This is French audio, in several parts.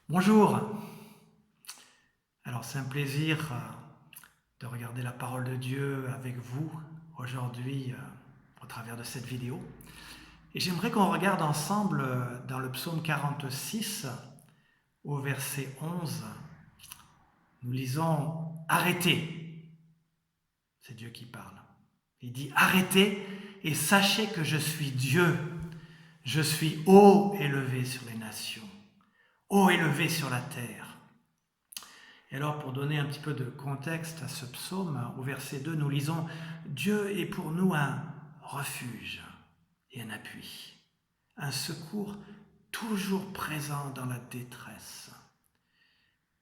Bonjour. Alors c'est un plaisir de regarder la parole de Dieu avec vous aujourd'hui au travers de cette vidéo. Et j'aimerais qu'on regarde ensemble dans le psaume 46 au verset 11. Nous lisons Arrêtez. C'est Dieu qui parle. Il dit Arrêtez et sachez que je suis Dieu. Je suis haut élevé sur les nations, haut élevé sur la terre. Et alors, pour donner un petit peu de contexte à ce psaume, au verset 2, nous lisons « Dieu est pour nous un refuge et un appui, un secours toujours présent dans la détresse. »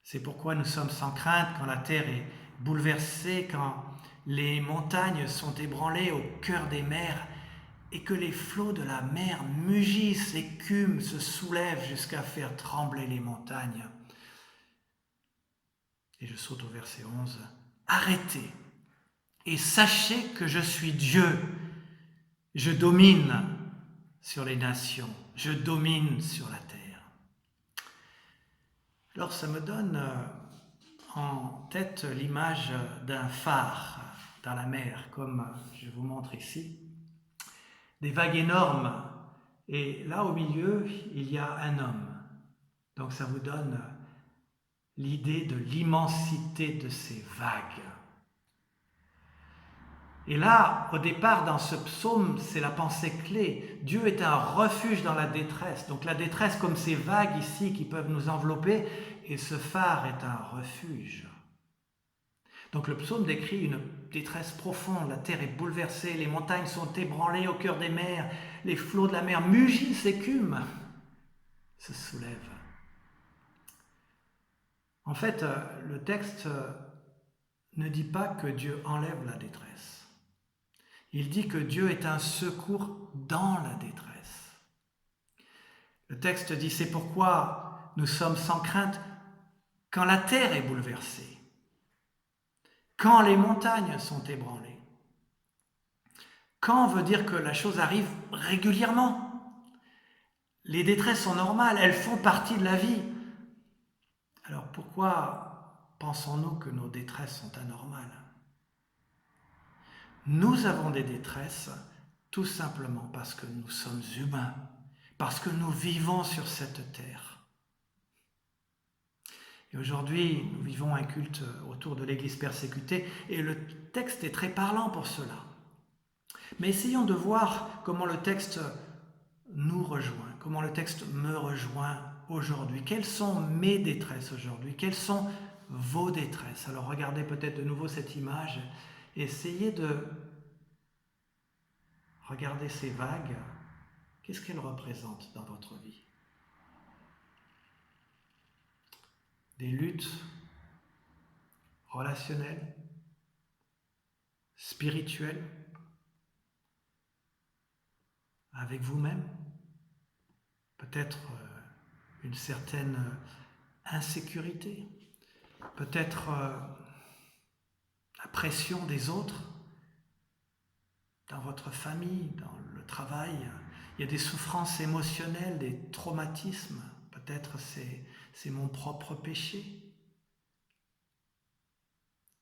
C'est pourquoi nous sommes sans crainte quand la terre est bouleversée, quand les montagnes sont ébranlées au cœur des mers et que les flots de la mer mugissent, l'écume se soulève jusqu'à faire trembler les montagnes. Et je saute au verset 11. Arrêtez et sachez que je suis Dieu. Je domine sur les nations. Je domine sur la terre. Alors ça me donne en tête l'image d'un phare dans la mer, comme je vous montre ici. Des vagues énormes. Et là au milieu, il y a un homme. Donc ça vous donne l'idée de l'immensité de ces vagues. Et là, au départ, dans ce psaume, c'est la pensée clé. Dieu est un refuge dans la détresse. Donc la détresse comme ces vagues ici qui peuvent nous envelopper, et ce phare est un refuge. Donc le psaume décrit une détresse profonde. La terre est bouleversée, les montagnes sont ébranlées au cœur des mers, les flots de la mer mugissent, écument, se soulèvent. En fait, le texte ne dit pas que Dieu enlève la détresse. Il dit que Dieu est un secours dans la détresse. Le texte dit, c'est pourquoi nous sommes sans crainte quand la terre est bouleversée, quand les montagnes sont ébranlées. Quand veut dire que la chose arrive régulièrement. Les détresses sont normales, elles font partie de la vie. Alors pourquoi pensons-nous que nos détresses sont anormales ? Nous avons des détresses tout simplement parce que nous sommes humains, parce que nous vivons sur cette terre. Et aujourd'hui, nous vivons un culte autour de l'Église persécutée et le texte est très parlant pour cela. Mais essayons de voir comment le texte nous rejoint, comment le texte me rejoint aujourd'hui. Quelles sont mes détresses aujourd'hui? Quelles sont vos détresses? Alors regardez peut-être de nouveau cette image. Essayez de regarder ces vagues. Qu'est-ce qu'elles représentent dans votre vie? Des luttes relationnelles, spirituelles, avec vous-même, peut-être une certaine insécurité, peut-être la pression des autres, dans votre famille, dans le travail. Il y a des souffrances émotionnelles, des traumatismes. Peut-être c'est mon propre péché.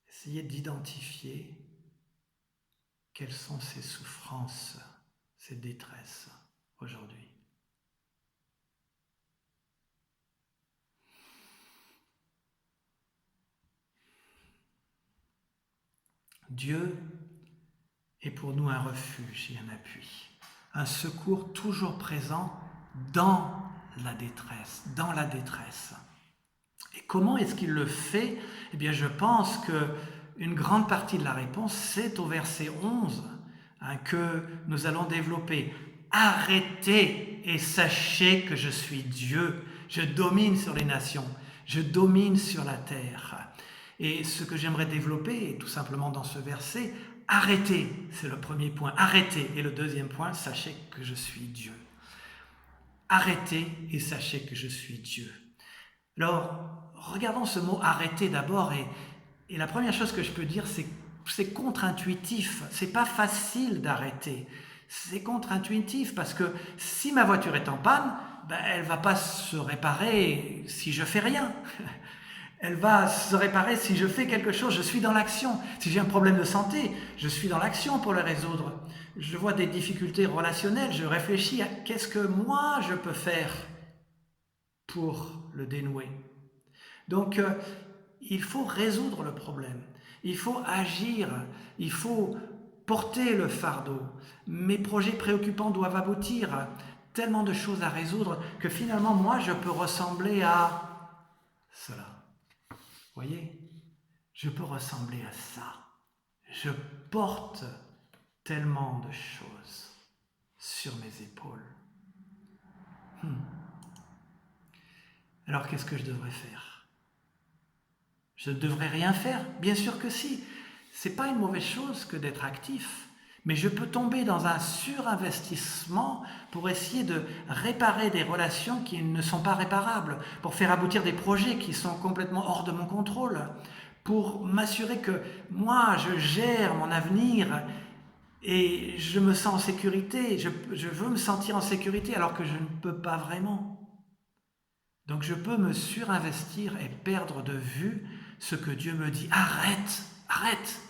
Essayez d'identifier quelles sont ces souffrances, ces détresses aujourd'hui. Dieu est pour nous un refuge et un appui, un secours toujours présent dans la détresse, dans la détresse. Et comment est-ce qu'il le fait? Eh bien, je pense qu'une grande partie de la réponse, c'est au verset 11 que nous allons développer. Arrêtez et sachez que je suis Dieu. Je domine sur les nations. Je domine sur la terre. Et ce que j'aimerais développer, tout simplement dans ce verset, arrêtez, c'est le premier point. Arrêtez. Et le deuxième point, sachez que je suis Dieu. Arrêtez et sachez que je suis Dieu. Alors, regardons ce mot « arrêter » d'abord, et la première chose que je peux dire, c'est contre-intuitif, c'est pas facile d'arrêter, c'est contre-intuitif, parce que si ma voiture est en panne, ben, elle va pas se réparer si je fais rien. Elle va se réparer si je fais quelque chose, je suis dans l'action. Si j'ai un problème de santé, je suis dans l'action pour le résoudre. Je vois des difficultés relationnelles, je réfléchis à qu'est-ce que moi je peux faire pour le dénouer. Donc, il faut résoudre le problème, il faut agir, il faut porter le fardeau. Mes projets préoccupants doivent aboutir. Tellement de choses à résoudre que finalement, moi, je peux ressembler à cela. Vous voyez? Je peux ressembler à ça. Je porte tellement de choses sur mes épaules. Alors qu'est-ce que je devrais faire? Je ne devrais rien faire? Bien sûr que si. C'est pas une mauvaise chose que d'être actif, mais je peux tomber dans un surinvestissement pour essayer de réparer des relations qui ne sont pas réparables, pour faire aboutir des projets qui sont complètement hors de mon contrôle, pour m'assurer que moi, je gère mon avenir et je me sens en sécurité, je veux me sentir en sécurité alors que je ne peux pas vraiment. Donc je peux me surinvestir et perdre de vue ce que Dieu me dit. Arrête, arrête,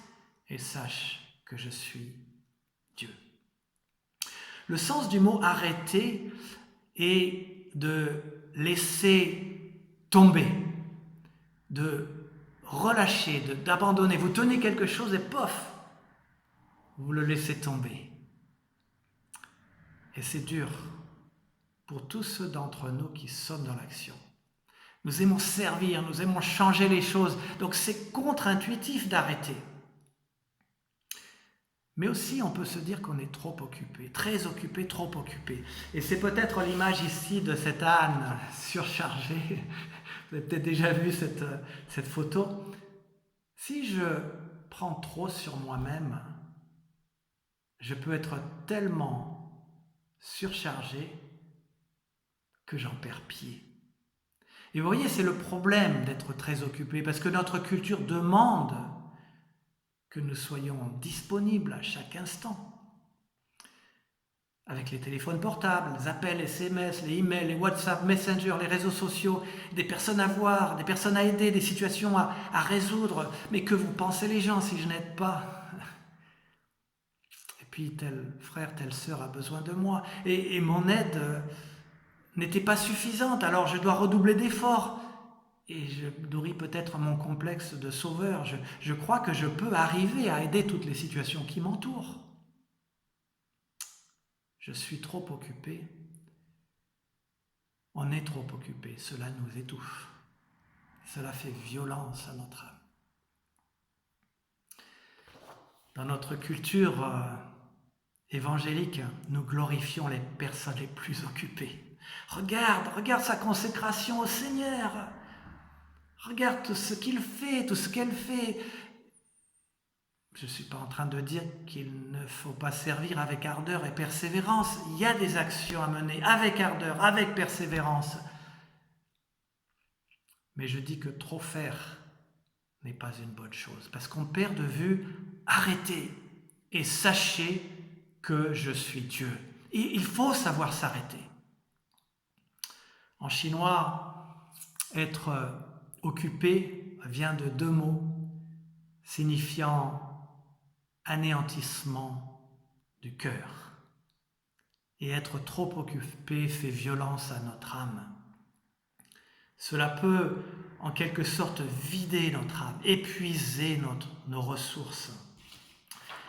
et sache que je suis Dieu. Le sens du mot arrêter est de laisser tomber, de relâcher, d'abandonner. Vous tenez quelque chose et pof, vous le laissez tomber. Et c'est dur pour tous ceux d'entre nous qui sommes dans l'action. Nous aimons servir, nous aimons changer les choses, donc c'est contre-intuitif d'arrêter. Mais aussi, on peut se dire qu'on est trop occupé, très occupé, trop occupé. Et c'est peut-être l'image ici de cette âne surchargée. Vous avez peut-être déjà vu cette photo. Si je prends trop sur moi-même, je peux être tellement surchargé que j'en perds pied. Et vous voyez, c'est le problème d'être très occupé, parce que notre culture demande que nous soyons disponibles à chaque instant. Avec les téléphones portables, les appels, les SMS, les emails, les WhatsApp, Messenger, les réseaux sociaux, des personnes à voir, des personnes à aider, des situations à résoudre. Mais que vous pensez les gens si je n'aide pas? Et puis tel frère, telle sœur a besoin de moi. Et mon aide n'était pas suffisante, alors je dois redoubler d'efforts. Et je nourris peut-être mon complexe de sauveur. Je crois que je peux arriver à aider toutes les situations qui m'entourent. Je suis trop occupé. On est trop occupé. Cela nous étouffe. Cela fait violence à notre âme. Dans notre culture évangélique, nous glorifions les personnes les plus occupées. Regarde sa consécration au Seigneur. Regarde tout ce qu'il fait, tout ce qu'elle fait. Je ne suis pas en train de dire qu'il ne faut pas servir avec ardeur et persévérance. Il y a des actions à mener avec ardeur, avec persévérance. Mais je dis que trop faire n'est pas une bonne chose. Parce qu'on perd de vue, arrêtez et sachez que je suis Dieu. Et il faut savoir s'arrêter. En chinois, être occupé vient de deux mots signifiant anéantissement du cœur. Et être trop occupé fait violence à notre âme. Cela peut en quelque sorte vider notre âme, épuiser nos ressources.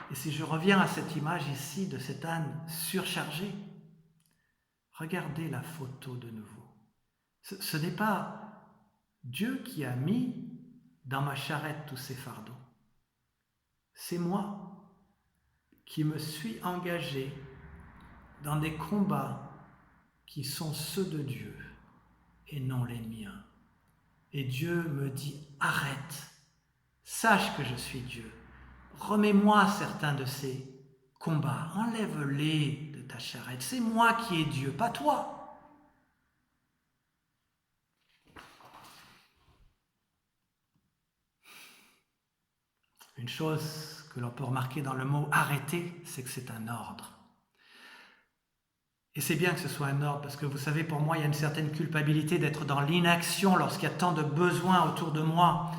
Et si je reviens à cette image ici de cet âne surchargé, regardez la photo de nouveau. Ce n'est pas Dieu qui a mis dans ma charrette tous ces fardeaux. C'est moi qui me suis engagé dans des combats qui sont ceux de Dieu et non les miens. Et Dieu me dit, arrête, sache que je suis Dieu. Remets-moi certains de ces combats, enlève-les de ta charrette. C'est moi qui ai Dieu, pas toi. Une chose que l'on peut remarquer dans le mot arrêter, c'est que c'est un ordre. Et c'est bien que ce soit un ordre, parce que vous savez, pour moi, il y a une certaine culpabilité d'être dans l'inaction lorsqu'il y a tant de besoins autour de moi.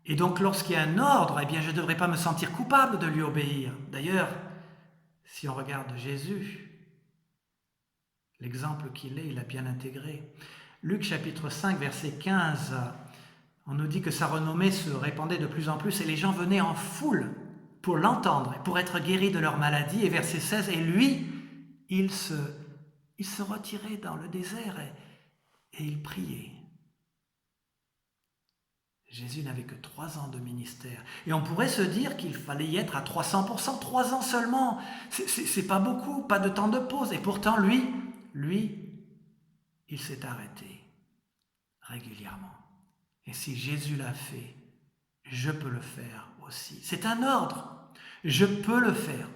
Et donc, lorsqu'il y a un ordre, eh bien, je ne devrais pas me sentir coupable de lui obéir. D'ailleurs, si on regarde Jésus, l'exemple qu'il est, il a bien intégré. Luc chapitre 5, verset 15, on nous dit que sa renommée se répandait de plus en plus et les gens venaient en foule pour l'entendre et pour être guéris de leur maladie. Et verset 16, et lui, il se retirait dans le désert et il priait. Jésus n'avait que 3 ans de ministère. Et on pourrait se dire qu'il fallait y être à 300%, 3 ans seulement. C'est pas beaucoup, pas de temps de pause. Et pourtant, lui, il s'est arrêté régulièrement. Et si Jésus l'a fait, je peux le faire aussi. C'est un ordre. Je peux le faire.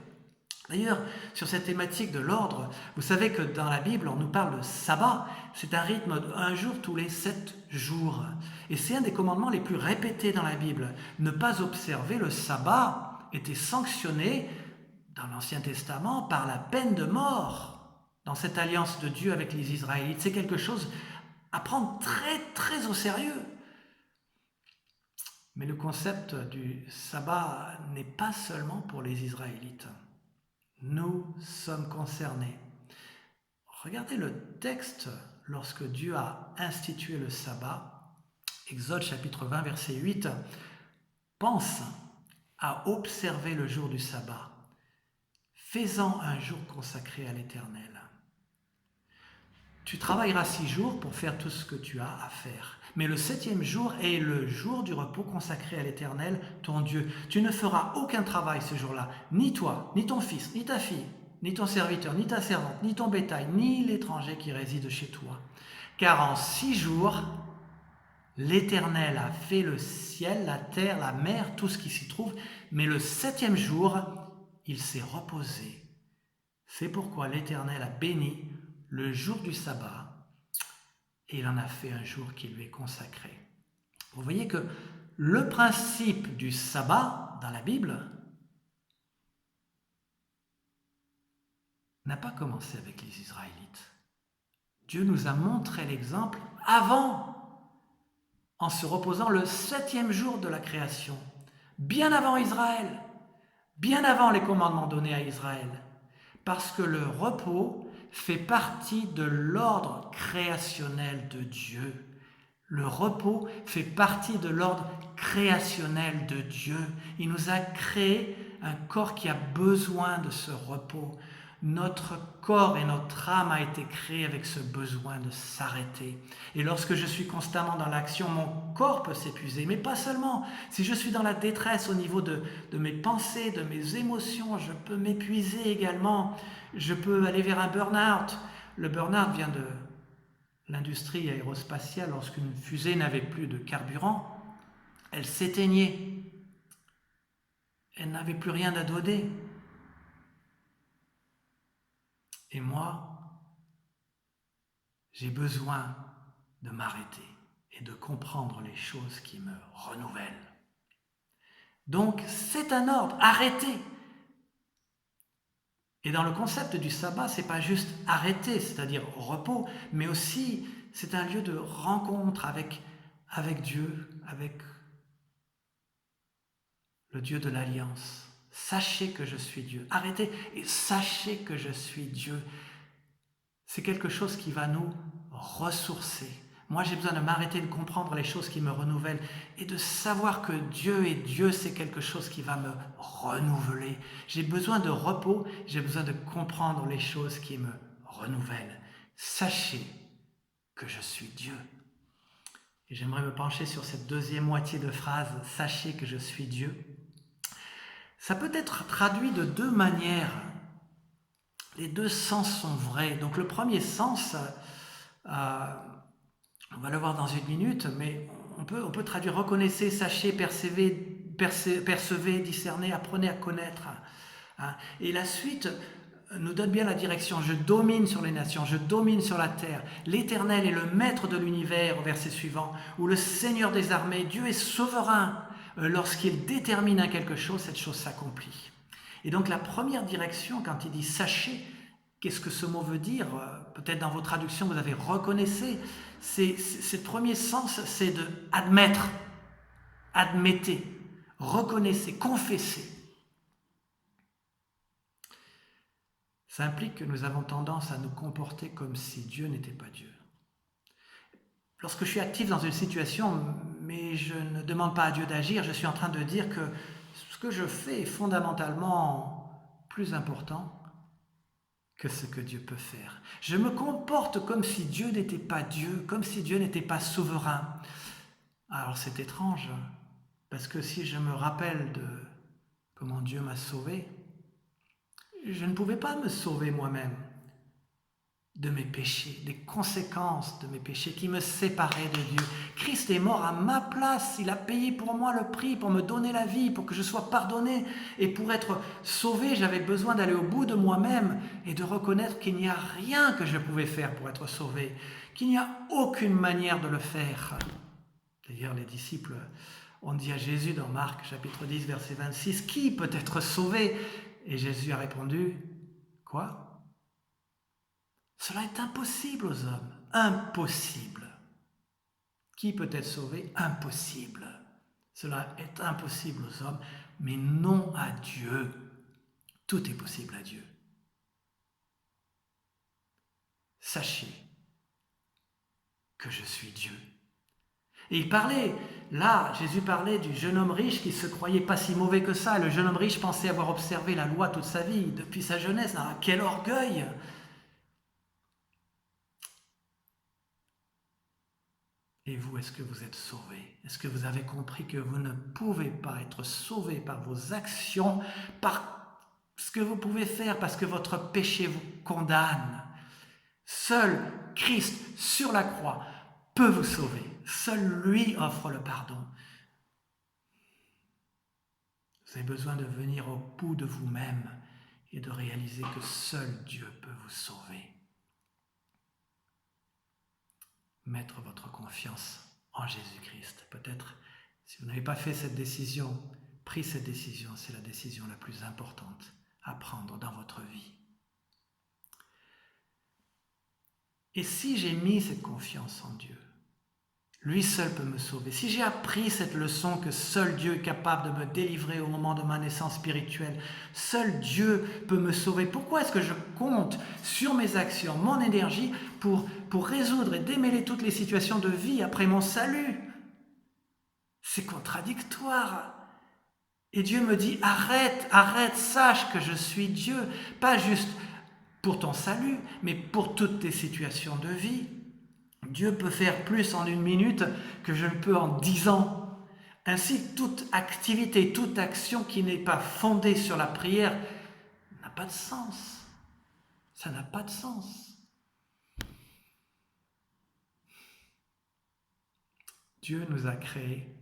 D'ailleurs, sur cette thématique de l'ordre, vous savez que dans la Bible, on nous parle de sabbat. C'est un rythme d'un jour tous les 7 jours. Et c'est un des commandements les plus répétés dans la Bible. Ne pas observer le sabbat était sanctionné dans l'Ancien Testament par la peine de mort. Dans cette alliance de Dieu avec les Israélites, c'est quelque chose à prendre très très au sérieux. Mais le concept du sabbat n'est pas seulement pour les Israélites. Nous sommes concernés. Regardez le texte lorsque Dieu a institué le sabbat. Exode chapitre 20, verset 8. Pense à observer le jour du sabbat. Fais-en un jour consacré à l'Éternel. Tu travailleras 6 jours pour faire tout ce que tu as à faire. Mais le 7e jour est le jour du repos consacré à l'Éternel, ton Dieu. Tu ne feras aucun travail ce jour-là, ni toi, ni ton fils, ni ta fille, ni ton serviteur, ni ta servante, ni ton bétail, ni l'étranger qui réside chez toi. Car en 6 jours, l'Éternel a fait le ciel, la terre, la mer, tout ce qui s'y trouve, mais le 7e jour, il s'est reposé. C'est pourquoi l'Éternel a béni le jour du sabbat, et il en a fait un jour qui lui est consacré. Vous voyez que le principe du sabbat dans la Bible n'a pas commencé avec les Israélites. Dieu nous a montré l'exemple avant, en se reposant le 7e jour de la création, bien avant Israël, bien avant les commandements donnés à Israël, parce que le repos fait partie de l'ordre créationnel de Dieu. Le repos fait partie de l'ordre créationnel de Dieu. Il nous a créé un corps qui a besoin de ce repos. Notre corps et notre âme a été créé avec ce besoin de s'arrêter. Et lorsque je suis constamment dans l'action, mon corps peut s'épuiser, mais pas seulement. Si je suis dans la détresse au niveau de mes pensées, de mes émotions, je peux m'épuiser également. Je peux aller vers un burn-out. Le burn-out vient de l'industrie aérospatiale. Lorsqu'une fusée n'avait plus de carburant, elle s'éteignait. Elle n'avait plus rien à donner. Et moi, j'ai besoin de m'arrêter et de comprendre les choses qui me renouvellent. Donc, c'est un ordre, arrêter. Et dans le concept du sabbat, c'est pas juste arrêter, c'est-à-dire repos, mais aussi c'est un lieu de rencontre avec Dieu, avec le Dieu de l'Alliance. Sachez que je suis Dieu. Arrêtez et sachez que je suis Dieu. C'est quelque chose qui va nous ressourcer. Moi, j'ai besoin de m'arrêter, de comprendre les choses qui me renouvellent et de savoir que Dieu est Dieu, c'est quelque chose qui va me renouveler. J'ai besoin de repos, j'ai besoin de comprendre les choses qui me renouvellent. Sachez que je suis Dieu. Et j'aimerais me pencher sur cette deuxième moitié de phrase, sachez que je suis Dieu. Ça peut être traduit de 2 manières. Les 2 sens sont vrais. Donc le premier sens, on va le voir dans une minute, mais on peut traduire reconnaissez, sachez, percevez, discernez, apprenez à connaître. Et la suite nous donne bien la direction. Je domine sur les nations, je domine sur la terre. L'Éternel est le maître de l'univers, au verset suivant, où le Seigneur des armées, Dieu est souverain. Lorsqu'il détermine quelque chose, cette chose s'accomplit. Et donc la première direction, quand il dit sachez, Qu'est-ce que ce mot veut dire? Peut-être dans vos traductions, vous avez reconnaissez. C'est le premier sens, c'est de admettre, admettez, reconnaissez, confessez. Ça implique que nous avons tendance à nous comporter comme si Dieu n'était pas Dieu. Lorsque je suis actif dans une situation, mais je ne demande pas à Dieu d'agir, je suis en train de dire que ce que je fais est fondamentalement plus important que ce que Dieu peut faire. Je me comporte comme si Dieu n'était pas Dieu, comme si Dieu n'était pas souverain. Alors c'est étrange, parce que si je me rappelle de comment Dieu m'a sauvé, je ne pouvais pas me sauver moi-même de mes péchés, des conséquences de mes péchés qui me séparaient de Dieu. Christ est mort à ma place, il a payé pour moi le prix, pour me donner la vie, pour que je sois pardonné. Et pour être sauvé, j'avais besoin d'aller au bout de moi-même et de reconnaître qu'il n'y a rien que je pouvais faire pour être sauvé, qu'il n'y a aucune manière de le faire. D'ailleurs, les disciples ont dit à Jésus dans Marc chapitre 10, verset 26, « Qui peut être sauvé ?» Et Jésus a répondu, « Quoi ? Cela est impossible aux hommes. Impossible. Qui peut être sauvé? Impossible. Cela est impossible aux hommes, mais non à Dieu. Tout est possible à Dieu. Sachez que je suis Dieu. » Et il parlait, là, Jésus parlait du jeune homme riche qui se croyait pas si mauvais que ça. Le jeune homme riche pensait avoir observé la loi toute sa vie, depuis sa jeunesse. Ah, quel orgueil! Et vous, est-ce que vous êtes sauvés? Est-ce que vous avez compris que vous ne pouvez pas être sauvés par vos actions, par ce que vous pouvez faire, parce que votre péché vous condamne? Seul Christ sur la croix peut vous sauver. Seul lui offre le pardon. Vous avez besoin de venir au bout de vous-même et de réaliser que seul Dieu peut vous sauver. Mettre votre confiance en Jésus-Christ. Peut-être, si vous n'avez pas fait cette décision, pris cette décision, c'est la décision la plus importante à prendre dans votre vie. Et si j'ai mis cette confiance en Dieu, lui seul peut me sauver. Si j'ai appris cette leçon que seul Dieu est capable de me délivrer au moment de ma naissance spirituelle, seul Dieu peut me sauver, pourquoi est-ce que je compte sur mes actions, mon énergie pour résoudre et démêler toutes les situations de vie après mon salut? C'est contradictoire. Et Dieu me dit, arrête, arrête, sache que je suis Dieu, pas juste pour ton salut, mais pour toutes tes situations de vie. Dieu peut faire plus en 1 minute que je ne peux en 10 ans. Ainsi, toute activité, toute action qui n'est pas fondée sur la prière n'a pas de sens. Ça n'a pas de sens. Dieu nous a créés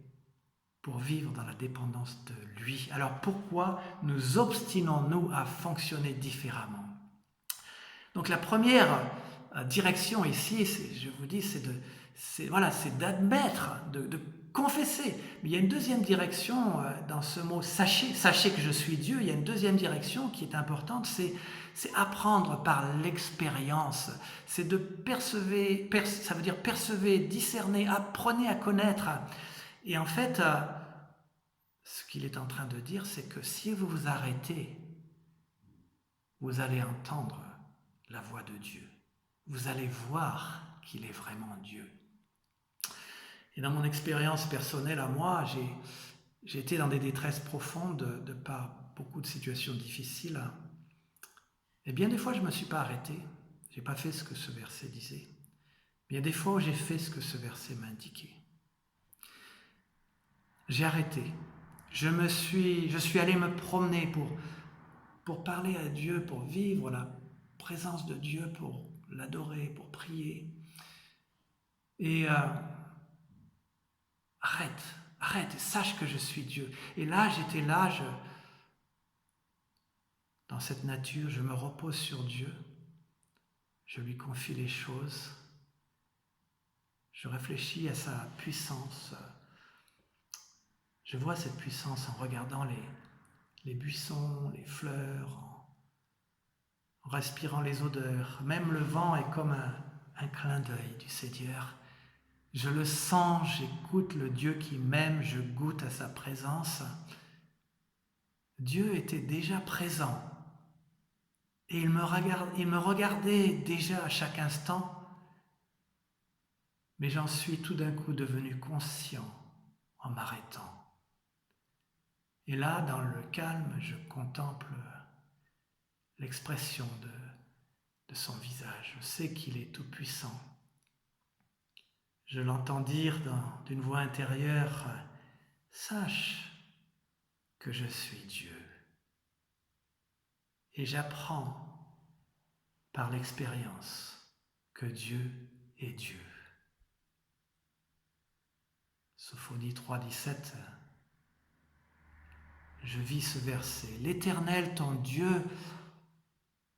pour vivre dans la dépendance de lui. Alors pourquoi nous obstinons-nous à fonctionner différemment? Donc la première direction ici, je vous dis, c'est d'admettre, de confesser. Mais il y a une deuxième direction dans ce mot « sachez ». Sachez que je suis Dieu. Il y a une deuxième direction qui est importante, c'est apprendre par l'expérience. C'est de percevoir, ça veut dire percevoir, discerner, apprenez à connaître. Et en fait, ce qu'il est en train de dire, c'est que si vous vous arrêtez, vous allez entendre la voix de Dieu. Vous allez voir qu'il est vraiment Dieu. Et dans mon expérience personnelle à moi, j'ai été dans des détresses profondes de par beaucoup de situations difficiles. Et bien des fois, je ne me suis pas arrêté. Je n'ai pas fait ce que ce verset disait. Mais il y a des fois où j'ai fait ce que ce verset m'indiquait. J'ai arrêté. Je suis allé me promener pour parler à Dieu, pour vivre la présence de Dieu, pour l'adorer, pour prier. Et arrête, sache que je suis Dieu. Et là, j'étais là, dans cette nature, je me repose sur Dieu, je lui confie les choses, je réfléchis à sa puissance. Je vois cette puissance en regardant les buissons, les fleurs, en respirant les odeurs. Même le vent est comme un clin d'œil du Seigneur. Je le sens, j'écoute le Dieu qui m'aime, je goûte à sa présence. Dieu était déjà présent et il me regardait déjà à chaque instant, mais j'en suis tout d'un coup devenu conscient en m'arrêtant. Et là, dans le calme, je contemple l'expression de son visage. Je sais qu'il est tout-puissant. Je l'entends dire d'une voix intérieure, « Sache que je suis Dieu. » Et j'apprends par l'expérience que Dieu est Dieu. Sophonie 3,17, je vis ce verset. L'Éternel, ton Dieu,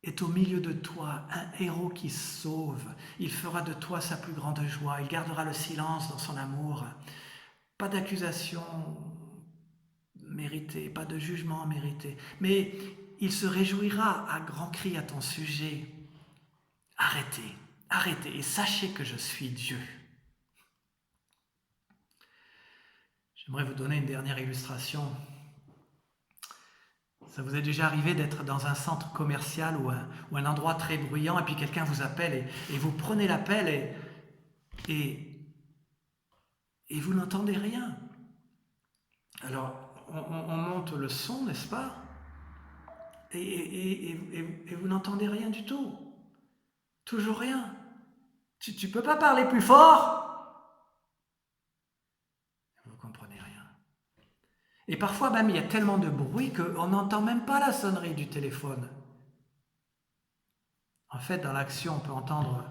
est au milieu de toi, un héros qui sauve. Il fera de toi sa plus grande joie. Il gardera le silence dans son amour. Pas d'accusation méritée, pas de jugement mérité. Mais il se réjouira à grands cris à ton sujet. Arrêtez, arrêtez et sachez que je suis Dieu. J'aimerais vous donner une dernière illustration. Ça vous est déjà arrivé d'être dans un centre commercial ou un endroit très bruyant et puis quelqu'un vous appelle et vous prenez l'appel et vous n'entendez rien. Alors, on monte le son, n'est-ce pas? Et vous n'entendez rien du tout. Toujours rien. Tu peux pas parler plus fort? Vous comprenez rien. Et parfois même, il y a tellement de bruit qu'on n'entend même pas la sonnerie du téléphone. En fait, dans l'action, on peut entendre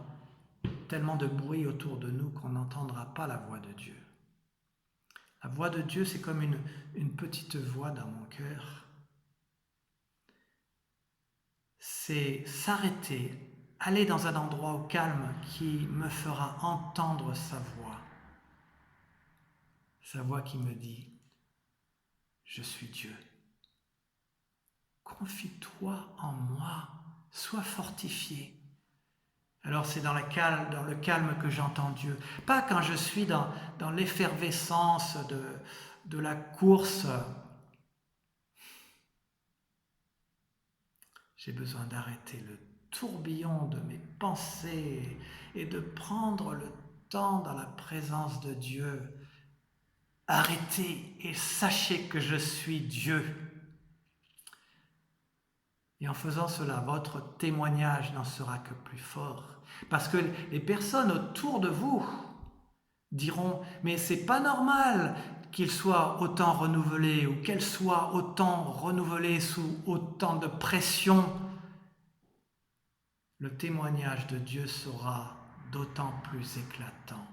tellement de bruit autour de nous qu'on n'entendra pas la voix de Dieu. La voix de Dieu, c'est comme une petite voix dans mon cœur. C'est s'arrêter, aller dans un endroit au calme qui me fera entendre sa voix. Sa voix qui me dit, je suis Dieu. Confie-toi en moi, sois fortifié. Alors c'est dans le calme que j'entends Dieu. Pas quand je suis dans l'effervescence de la course. J'ai besoin d'arrêter le tourbillon de mes pensées et de prendre le temps dans la présence de Dieu. Arrêtez et sachez que je suis Dieu. Et en faisant cela, votre témoignage n'en sera que plus fort. Parce que les personnes autour de vous diront « Mais c'est pas normal qu'il soit autant renouvelé ou qu'elle soit autant renouvelée sous autant de pression. » Le témoignage de Dieu sera d'autant plus éclatant.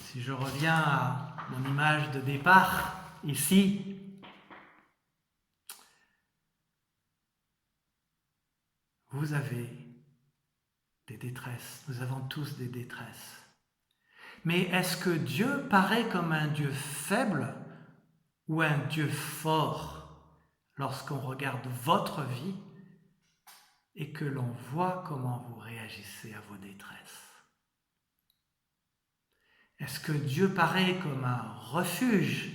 Si je reviens à mon image de départ, ici, vous avez des détresses, nous avons tous des détresses. Mais est-ce que Dieu paraît comme un Dieu faible ou un Dieu fort lorsqu'on regarde votre vie et que l'on voit comment vous réagissez à vos détresses? Est-ce que Dieu paraît comme un refuge,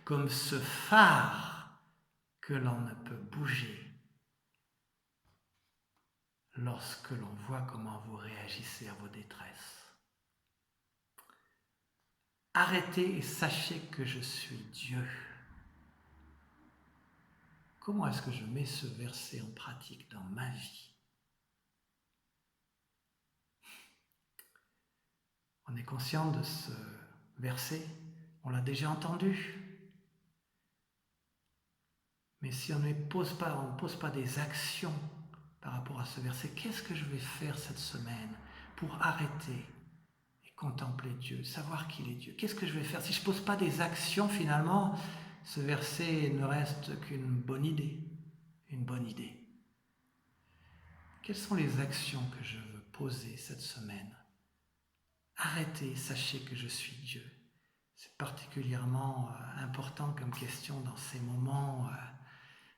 comme ce phare que l'on ne peut bouger lorsque l'on voit comment vous réagissez à vos détresses? Arrêtez et sachez que je suis Dieu. Comment est-ce que je mets ce verset en pratique dans ma vie? On est conscient de ce verset, on l'a déjà entendu. Mais si on ne pose pas des actions par rapport à ce verset, qu'est-ce que je vais faire cette semaine pour arrêter et contempler Dieu, savoir qu'il est Dieu? Qu'est-ce que je vais faire? Si je ne pose pas des actions, finalement, ce verset ne reste qu'une bonne idée. Une bonne idée. Quelles sont les actions que je veux poser cette semaine? Arrêtez, sachez que je suis Dieu. C'est particulièrement important comme question dans ces moments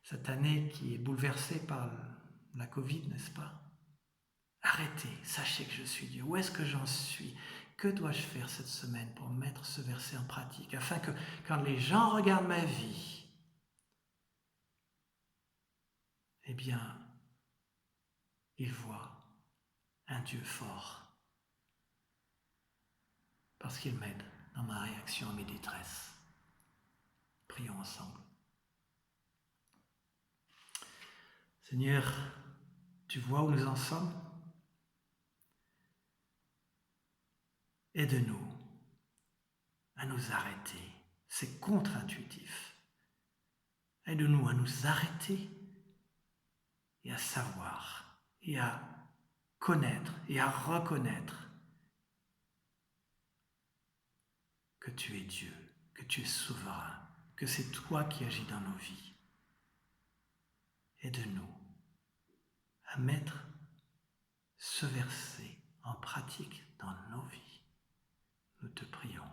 cette année qui est bouleversée par la Covid, n'est-ce pas? Arrêtez, sachez que je suis Dieu. Où est-ce que j'en suis? Que dois-je faire cette semaine pour mettre ce verset en pratique, afin que quand les gens regardent ma vie, eh bien, ils voient un Dieu fort, parce qu'il m'aide dans ma réaction à mes détresses. Prions ensemble. Seigneur, tu vois où nous en sommes? Aide-nous à nous arrêter. C'est contre-intuitif. Aide-nous à nous arrêter et à savoir et à connaître et à reconnaître que tu es Dieu, que tu es souverain, que c'est toi qui agis dans nos vies. Aide-nous à mettre ce verset en pratique dans nos vies. Nous te prions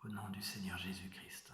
au nom du Seigneur Jésus-Christ.